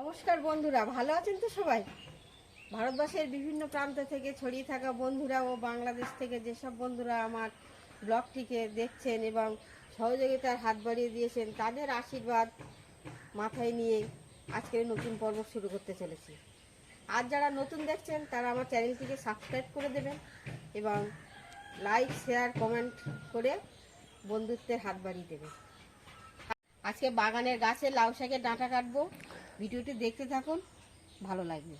নমস্কার বন্ধুরা, ভালো আছেন তো সবাই? ভারতবর্ষের বিভিন্ন প্রান্ত থেকে ছড়িয়ে থাকা বন্ধুরা ও বাংলাদেশ থেকে যেসব বন্ধুরা আমার ব্লগটিকে দেখছেন এবং সহযোগিতার হাত বাড়িয়ে দিয়েছেন, তাদের আশীর্বাদ মাথায় নিয়ে আজকের নতুন পর্ব শুরু করতে চলেছি। আর যারা নতুন দেখছেন তারা আমার চ্যানেলটিকে সাবস্ক্রাইব করে দেবেন এবং লাইক, শেয়ার, কমেন্ট করে বন্ধুত্বের হাত বাড়িয়ে দেবেন। আজকে বাগানের গাছে লাউ শাকের ডাঁটা কাটবো, ভিডিওটি দেখতে থাকুন, ভালো লাগবে।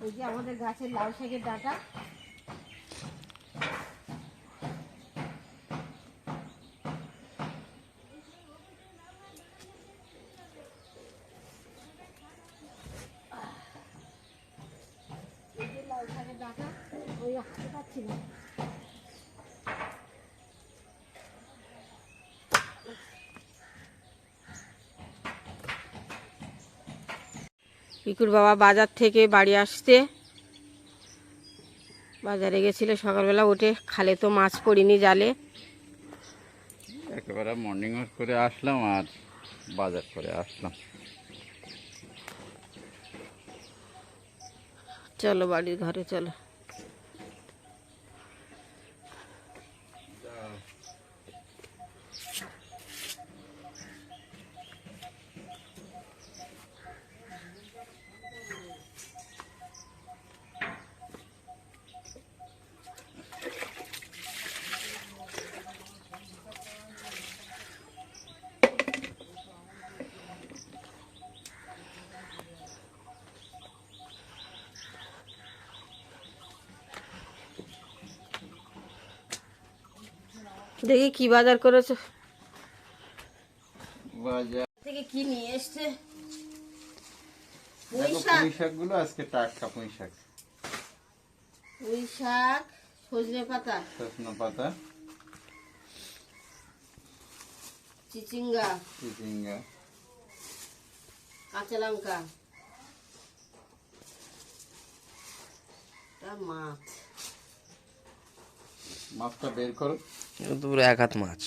এই যে আমাদের গাছের লাউ শাকের ডাঁটা, এই যে লাউ শাকের ডাঁটা, ওই হাতে পাচ্ছি না। পিকুর বাবা বাজার থেকে বাড়ি আসতে বাজারে গেছিল সকালবেলা, উঠে খালে তো মাছ পড়িনি জালে, একেবারে মর্নিং ওয়াক করে আসলাম আর বাজার করে আসলাম। চলো বাড়ির ঘরে চলো। দেখি কি বাজার করেছো, বাজার থেকে কি নিয়ে এসছে। দেখো পুঁই শাকগুলো আজকে টাটকা পুঁই শাক, পুঁই শাক, সজনে পাতা, সজনে পাতা, চিচিঙ্গা, চিচিঙ্গা, কাঁচা লঙ্কা, মাছ। মাছটা বের করো। পুরো এক হাত মাছ।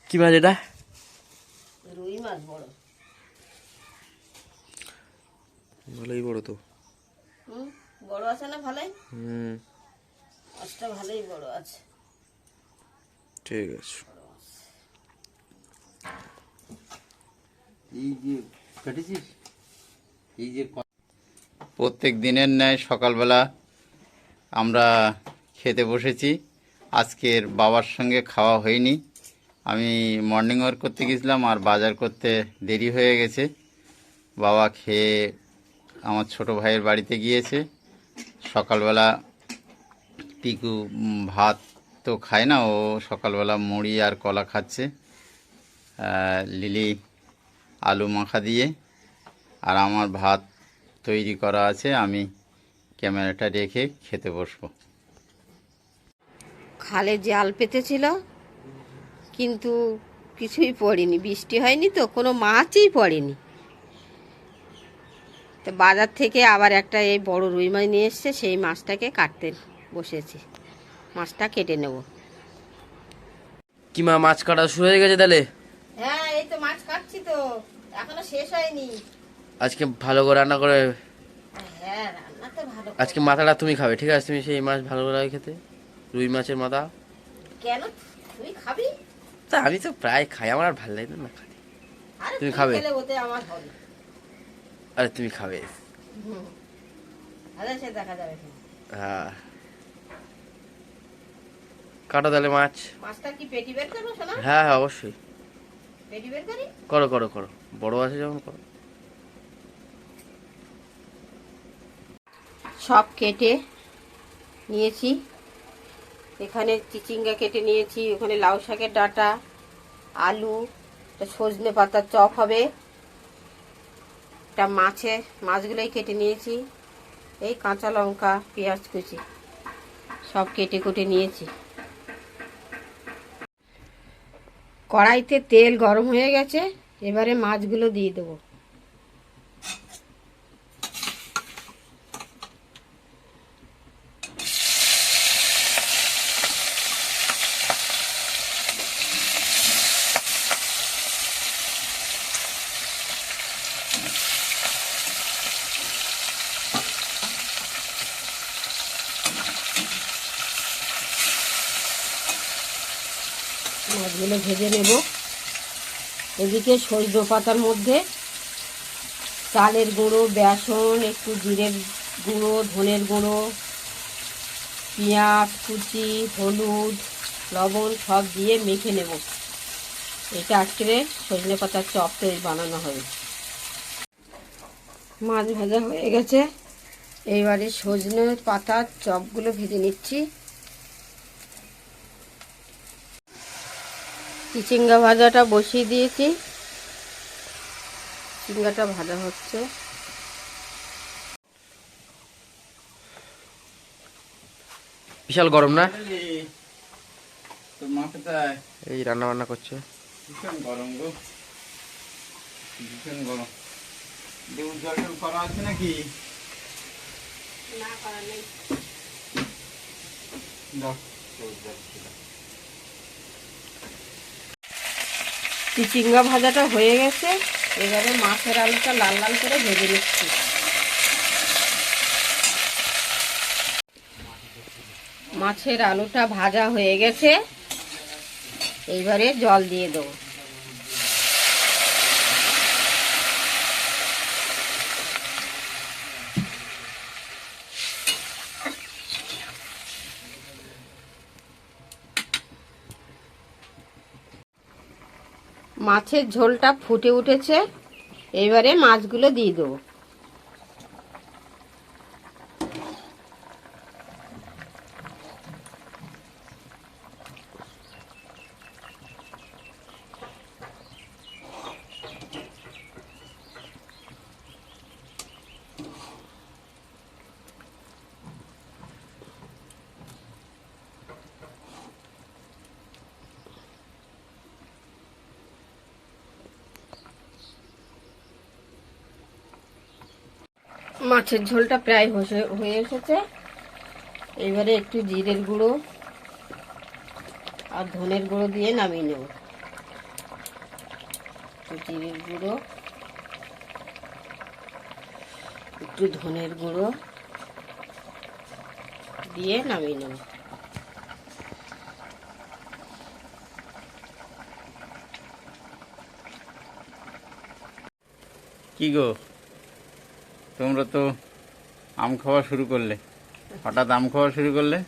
কি মাছ এটা? রুই মাছ, বড়, ভালোই বড় তো। বড় আছে না? ভালোই, হুম, মাছটা ভালোই বড় আছে। ঠিক আছে। এই যে কেটেছিস, এই যে প্রত্যেক দিনের ন্যায় সকালবেলা আমরা খেতে বসেছি। আজকের বাবার সঙ্গে খাওয়া হয়নি, আমি মর্নিং ওয়াক করতে গেছিলাম আর বাজার করতে দেরি হয়ে গেছে। বাবা খেয়ে আমার ছোট ভাইয়ের বাড়িতে গিয়েছে। সকালবেলা পিকু ভাত তো খায় না, ও সকালবেলা মুড়ি আর কলা খাচ্ছে, লিলি আলু মাখা দিয়ে। আর আমার ভাত তৈরি করা আছে, আমি ক্যামেরাটা রেখে খেতে বসবো। খালে জাল পেতেছিল কিন্তু কিছুই পড়েনি, বৃষ্টি হয়নি তো কোনো মাছই পড়েনি। তো বাজার থেকে আবার একটা এই বড় রুই মাছ নিয়ে এসছে, সেই মাছটাকে কাটতে বসেছি, মাছটা কেটে নেব। কি মা, মাছ কাটা শুরু হয়ে গেছে তাহলে? হ্যাঁ, এই তো মাছ কাটছি, তো এখনো শেষ হয়নি। আজকে ভালো করে রান্না করে, হ্যাঁ, রান্না তো ভালো। আজকে মাথাটা তুমি খাবে, ঠিক আছে? তুমি সেই মাছ ভালো করে খেতে, রুই মাছের মাথা। কেন, তুই খাবি? তা আমি তো প্রায় খাই, আমার আর ভালো লাগে না খাতে। আরে তুমি তুই খাবে? খেলে ওতে আমার হবে। আরে তুমি খাবে? হুম, আরে সে দেখা যাবে। হ্যাঁ, কাটো তাহলে মাছ। মাছটা কি পেটি বের করবো শোনা? হ্যাঁ হ্যাঁ, অবশ্যই পেটি বের করি। করো করো করো, বড় আছে যখন করো। সব কেটে নিয়েছি, এখানে চিচিঙ্গা কেটে নিয়েছি, ওখানে লাউ শাকের ডাঁটা, আলু, সজনে পাতার চপ হবে, একটা মাছগুলোই কেটে নিয়েছি, এই কাঁচা লঙ্কা, পেঁয়াজ কুচি সব কেটে কুটে নিয়েছি। কড়াইতে তেল গরম হয়ে গেছে, এবারে মাছগুলো দিয়ে দেবো। মাছগুলো ভেজে নেব। এদিকে সজনে পাতার মধ্যে চালের গুঁড়ো, বেসন, একটু জিরের গুঁড়ো, ধনের গুঁড়ো, পেঁয়াজ কুচি, হলুদ, লবণ সব দিয়ে মেখে নেব। এটা আজকে সজনে পাতার চপ তৈরি বানানো হবে। মাছ ভাজা হয়ে গেছে, এইবারে সজনে পাতার চপগুলো ভেজে নিচ্ছি। চিচিঙ্গা ভাজাটা বসিয়ে দিয়েছি, চিচিঙ্গাটা ভাজা হচ্ছে। বিশাল গরম না? তোর মা কোথায়? এই রান্না বান্না করছে। ভীষণ গরম গো, ভীষণ গরম। লেবু জল টল করা আছে নাকি? না করা নেই। দাও। চিচিঙ্গা ভাজাটা হয়ে গেছে, এবারে মাছের আলুটা লাল লাল করে ভেজে নিচ্ছি। মাছের আলুটা ভাজা হয়ে গেছে, এইবারে জল দিয়ে দেবো। মাছের ঝোলটা ফুটে উঠেছে, এইবারে মাছগুলো দিয়ে দেবো। মাছের ঝোলটা প্রায় হয়ে এসেছে, এইবারে একটু জিরের গুঁড়ো আর ধনের গুঁড়ো দিয়ে নামিয়ে নেব। জিরের গুঁড়ো, একটু ধনের গুঁড়ো দিয়ে নামিয়ে নেব। কি গো, তোমরা তো আম খাওয়া শুরু করলে, হঠাৎ আম খাওয়া শুরু করলে?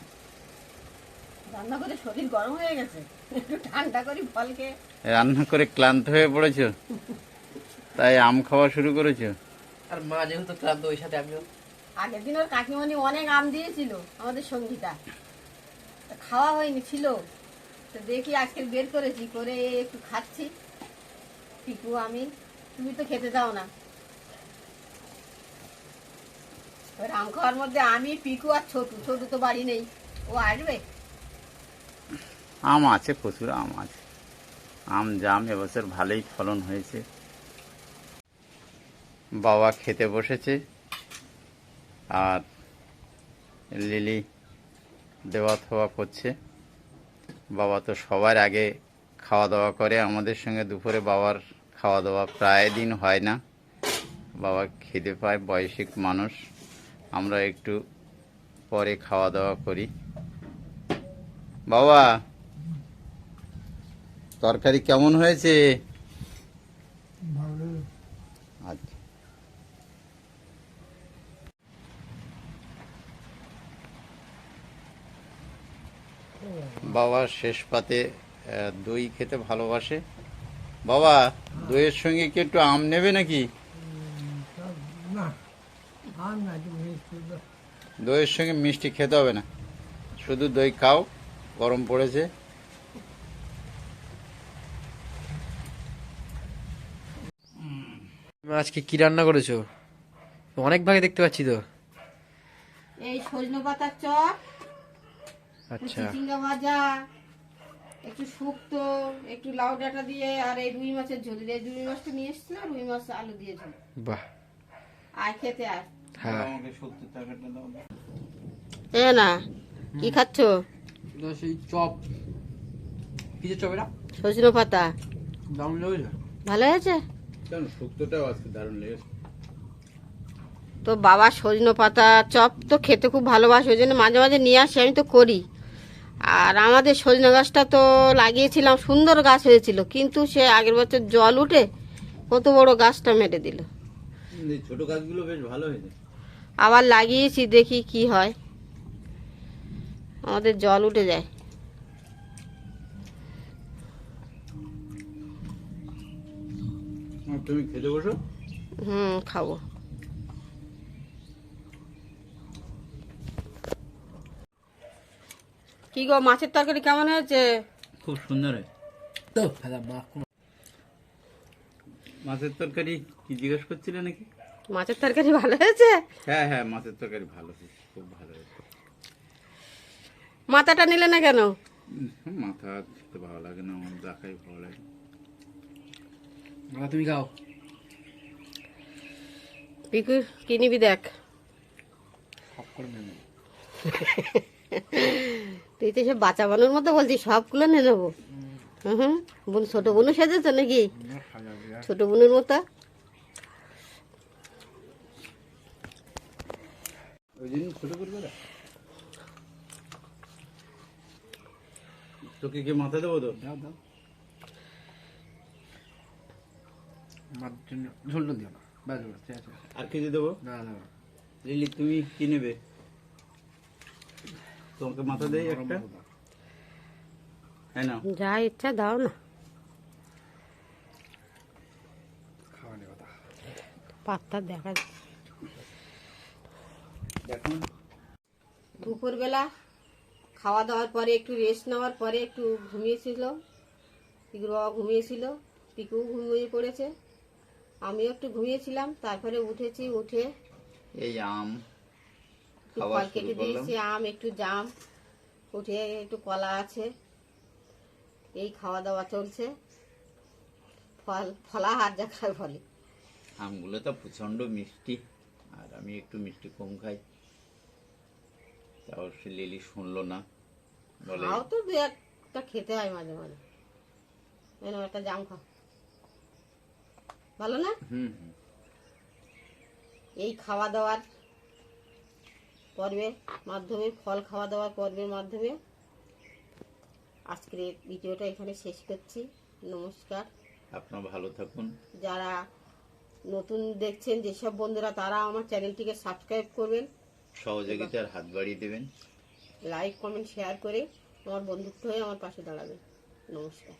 রান্না করে শরীর গরম হয়ে গেছে, একটু ঠান্ডা করি ফল খেয়ে। রান্না করে ক্লান্ত হয়ে পড়েছো, তাই আম খাওয়া শুরু করেছো? আর মা যেহেতু ক্লান্ত, ওই সাথে আমিও। আগের দিন ওর কাকিমণি অনেক আম দিয়েছিল আমাদের সঙ্গীতা, তা খাওয়া হয়নি ছিল, তো দেখি আজকে বের করেছি, করে একটু খাচ্ছি। পিকু আমি, তুমি তো খেতে দাও না। এবার আম খাওয়ার মধ্যে আমি, পিকু আর ছোটু, ছোটু তো বাড়ি নেই, ও আসবে। আম আছে, প্রচুর আম আছে। আম জাম এবছর ভালোই ফলন হয়েছে। বাবা খেতে বসেছে, আর লিলি দেওয়া থাওয়া করছে। বাবা তো সবার আগে খাওয়া দাওয়া করে, আমাদের সঙ্গে দুপুরে বাবার খাওয়া দাওয়া প্রায় দিন হয় না। বাবা খিদে পায়, বয়সিক মানুষ, আমরা একটু পরে খাওয়া দাওয়া করি। বাবা, তরকারি কেমন হয়েছে? আচ্ছা। বাবা শেষ পাতে দই খেতে ভালোবাসে। বাবা, দইয়ের সঙ্গে কি একটু আম নেবে নাকি? দইয়ের সঙ্গে মিষ্টি খেতে হবে না, শুধু দই খাও, গরম পড়েছে। আজকে কি রান্না করেছো? অনেক ভাগে দেখতে পাচ্ছি তো। এই সজনে পাতার চপ, আচ্ছা, চিচিঙ্গা ভাজা, একটু শুক্তো, একটু লাউ ডাঁটা দিয়ে, আর এই রুই মাছের ঝোল। এই রুই মাছটা নিয়ে এসেছিল, রুই মাছ আলু দিয়ে ঝোল। বাহ। আয় খেতে আয়। হ্যাঁ, এ না, কি খাচ্ছ? সেই চপ, কিসের চপ এটা? সজনে পাতা। দারুণ লেগেছে। ভালো হয়েছে শুক্তোটাও আজকে দারুণ লেগেছে। তো বাবা সজনে পাতা চপ তো খেতে খুব ভালোবাসে, ওই জন্য মাঝে মাঝে নিয়ে আসি, আমি তো করি। আর আমাদের সজনে গাছটা তো লাগিয়েছিলাম, সুন্দর গাছ হয়েছিল, কিন্তু সে আগের বছর জল উঠে কত বড় গাছটা মেরে দিল। এই ছোট গাছগুলো বেশ ভালো হয়েছে। আবার লাগিয়েছি, দেখি কি হয়। আমাদের জল উঠে যায়। তুমি খেতে বসো। খাবো। কি গো, মাছের তরকারি কেমন হয়েছে? খুব সুন্দর হয়েছে। মাছের তরকারি কি জিজ্ঞেস করছিলে নাকি? মাছের তরকারি ভালো হয়েছে? হ্যাঁ হ্যাঁ, মাছের তরকারি ভালো হয়েছে, খুব ভালো হয়েছে। মাথাটা নিলে না কেন? মাথা খেতে ভালো লাগে না, আমার দেখাই ভালো লাগে। তুমি খাও। পিকু কি নিবি দেখ। তুই তো সব বাচ্চা বানুর মতো বলছিস, সবগুলো নিয়ে নেবো। বোন, ছোট বোনও সেজেছ নাকি? ছোট বোনের মতো। ওই জন্য ছোট করবে না। তোকে কি মাথা দেবো তো? দাও দাও। আমার জন্য ঝোল দিও না। বাস বাস, ঠিক আছে। আর কিছু দেবো? না না। লিলি, তুমি কি নেবে? তোমাকে মাথা দেই একটা। হ্যাঁ না, যা ইচ্ছা দাও না। খাওয়ানি কথা। পাত্তা দেখা দেখুন। দুপুরবেলা খাওয়া দাওয়ার পরে একটু রেস্ট নেওয়ার পরে একটু ঘুমিয়েছিল। পিকুর বাবা ঘুমিয়েছিল, পিকুও ঘুমিয়ে পড়েছে, আমিও একটু ঘুমিয়েছিলাম। তারপরে উঠেছি, উঠে এই আম একটু খাওয়া ফল শুরু কেটে করলাম। দিয়েছি, আম একটু জাম, উঠে একটু কলা আছে, এই খাওয়া দাওয়া চলছে। ফলাহার যা খায় বলে। আমগুলো তো প্রচন্ড মিষ্টি, আর আমি একটু মিষ্টি কম খাই। তাও সে লিলি শুনলো না, বলে খাও তো, দু একটা খেতে হয় মাঝে মাঝে। এনে একটা জাম খাও, ভালো না? হুম হুম। এই খাওয়া দাওয়ার পর্বের মাধ্যমে, ফল খাওয়া দাওয়ার পর্বের মাধ্যমে আজকের এই ভিডিওটা এখানে শেষ করছি। নমস্কার। আপনারা ভালো থাকুন। যারা নতুন দেখছেন, যেসব বন্ধুরা, তারা আমার চ্যানেলটিকে সাবস্ক্রাইব করবেন, সহযোগিতার হাত বাড়িয়ে দেবেন। লাইক কমেন্ট শেয়ার করে আমার বন্ধুত্ব হয়ে আমার পাশে দাঁড়াবেন। নমস্কার।